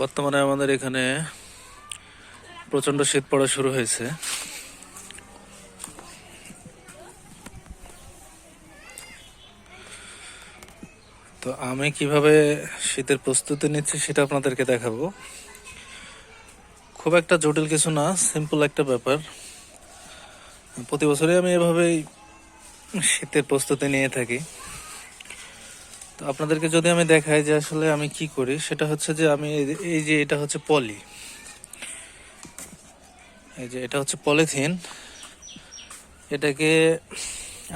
বর্তমানে আমাদের এখানে প্রচন্ড শীত পড়া শুরু হয়েছে। তো আমি কিভাবে শীতের প্রস্তুতি নিচ্ছি সেটা আপনাদেরকে দেখাবো। খুব একটা জটিল কিছু না, সিম্পল একটা ব্যাপার। প্রতি বছরই আমি এভাবেই শীতের প্রস্তুতি নিয়ে থাকি। তো আপনাদেরকে যদি আমি দেখাই যে আসলে আমি কি করি, সেটা হচ্ছে যে আমি এই যে এটা হচ্ছে পলি, এই যে এটা হচ্ছে পলিথিন। এটাকে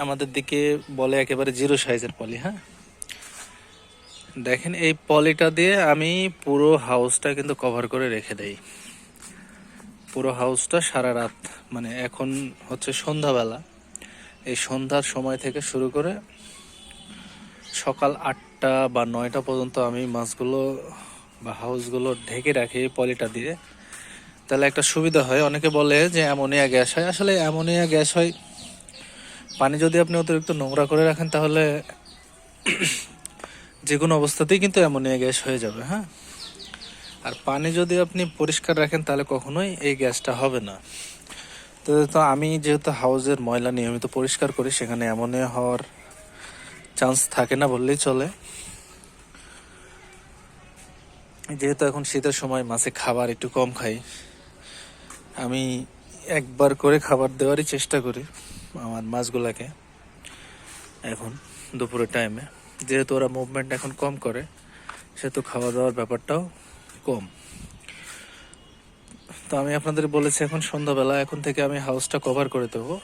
আমাদের দিকে বলে একেবারে জিরো সাইজের পলি। হ্যাঁ, দেখেন এই পলিটা দিয়ে আমি পুরো হাউসটা কিন্তু কভার করে রেখে দেই। পুরো হাউসটা সারা রাত, মানে এখন হচ্ছে সন্ধ্যাবেলা, এই সন্ধ্যার সময় থেকে শুরু করে সকাল 8টা বা 9টা পর্যন্ত আমি মাছগুলো বা হাউসগুলো ঢেকে রাখি এই পলিটা দিয়ে। তাহলে একটা সুবিধা হয়, অনেকে বলে যে অ্যামোনিয়া গ্যাস হয়। আসলে অ্যামোনিয়া গ্যাস হয়, পানি যদি আপনি অতিরিক্ত নোংরা করে রাখেন তাহলে যে কোনো অবস্থাতেই কিন্তু অ্যামোনিয়া গ্যাস হয়ে যাবে। হ্যাঁ, আর পানি যদি আপনি পরিষ্কার রাখেন তাহলে কখনোই এই গ্যাসটা হবে না। তো আমি যেহেতু হাউসের ময়লা নিয়মিত পরিষ্কার করি, সেখানে অ্যামোনিয়া হওয়ার চান্স থাকে না বললেই চলে। যেহেতু এখন শীতের সময় মাছে খাবার একটু কম খাই, আমি একবার করে খাবার দেওয়ারই চেষ্টা করি আমার মাছগুলাকে। এখন দুপুরের টাইমে যেহেতু ওরা মুভমেন্ট এখন কম করে, সেহেতু খাওয়া দাওয়ার ব্যাপারটাও কম। তো আমি আপনাদের বলেছি এখন সন্ধ্যাবেলা, এখন থেকে আমি হাউসটা কভার করে দেবো।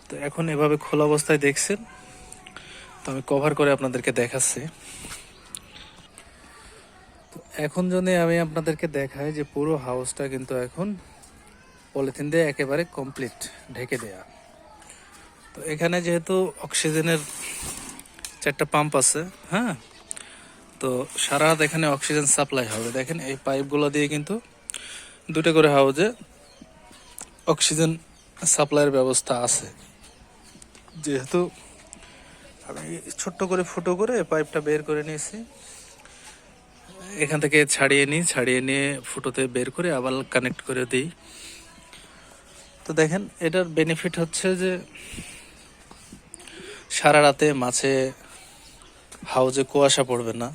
তো এখন এভাবে খোলা অবস্থায় দেখছেন, তো আমি কভার করে আপনাদেরকে দেখাচ্ছি। তো এখন যদি আমি আপনাদেরকে দেখাই যে পুরো হাউসটা কিন্তু এখন পলিথিন দিয়ে একেবারে কমপ্লিট ঢেকে দেয়া। তো এখানে যেহেতু অক্সিজেনের 4টা পাম্প আছে, হ্যাঁ, তো সারা রাত এখানে অক্সিজেন সাপ্লাই হবে। দেখেন এই পাইপগুলো দিয়ে কিন্তু 2টা করে হাউজে অক্সিজেন সাপ্লাইয়ের ব্যবস্থা আছে। যেহেতু আমি ছোট্ট করে ফুটো করে পাইপটা বের করে নিয়েছি, এখান থেকে ছাড়িয়ে নিয়ে ফুটোতে বের করে আবার কানেক্ট করে দিই। তো দেখেন এটার বেনিফিট হচ্ছে যে সারা রাতে মাছে হাউজে কুয়াশা পড়বে না,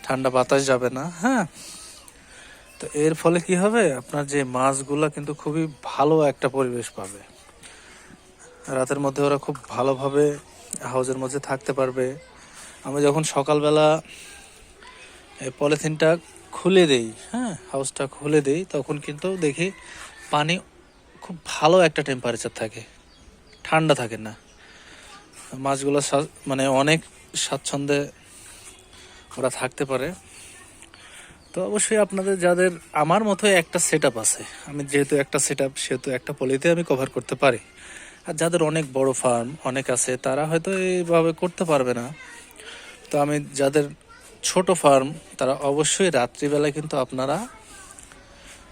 ঠান্ডা বাতাস যাবে না। হ্যাঁ, তো এর ফলে কি হবে, আপনার যে মাছগুলা কিন্তু খুবই ভালো একটা পরিবেশ পাবে। রাতের মধ্যে ওরা খুব ভালোভাবে হাউজের মধ্যে থাকতে পারবে। আমি যখন সকালবেলা এই পলিথিনটা খুলে দেই, হ্যাঁ, হাউসটা খুলে দেই, তখন কিন্তু দেখি পানি খুব ভালো একটা টেম্পারেচার থাকে, ঠান্ডা থাকে না। মাছগুলো মানে অনেক স্বাচ্ছন্দ্যে ওরা থাকতে পারে। তো অবশ্যই আপনাদের যাদের আমার মতো একটা সেট আপ আছে, আমি যেহেতু একটা সেট আপ সেহেতু একটা পলিতে আমি কভার করতে পারি। আর যাদের অনেক বড় ফার্ম অনেক আছে, তারা হয়তো এইভাবে করতে পারবে না। তো আমি যাদের ছোট ফার্ম, তারা অবশ্যই রাত্রিবেলায় কিন্তু আপনারা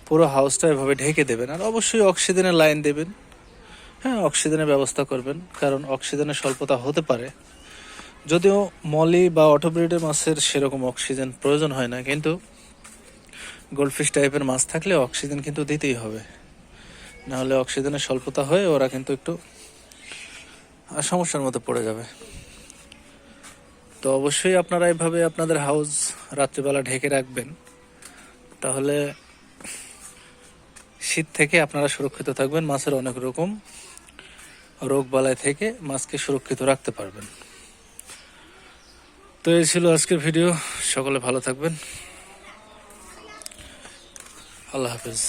পুরো হাউসটা এভাবে ঢেকে দেবেন। আর অবশ্যই অক্সিজেনের লাইন দেবেন। হ্যাঁ, অক্সিজেনের ব্যবস্থা করবেন, কারণ অক্সিজেনের স্বল্পতা হতে পারে। যদিও মলি বা অটোব্রিডের মাছের সেরকম অক্সিজেন প্রয়োজন হয় না, কিন্তু গোল্ডফিশ টাইপের মাছ থাকলে অক্সিজেন কিন্তু দিতেই হবে, না হলে অক্সিজেনের স্বল্পতা হয়ে ওরা কিন্তু একটু সমস্যার মধ্যে পড়ে যাবে। তো অবশ্যই আপনারা এভাবে আপনাদের হাউস রাত্রিবেলা ঢেকে রাখবেন, তাহলে শীত থেকে আপনারা সুরক্ষিত থাকবেন। মাছের অনেক রকম রোগ বালাই থেকে মাছকে সুরক্ষিত রাখতে পারবেন। তো এই ছিল আজকের ভিডিও। সকলে ভালো থাকবেন। আল্লাহ হাফেজ।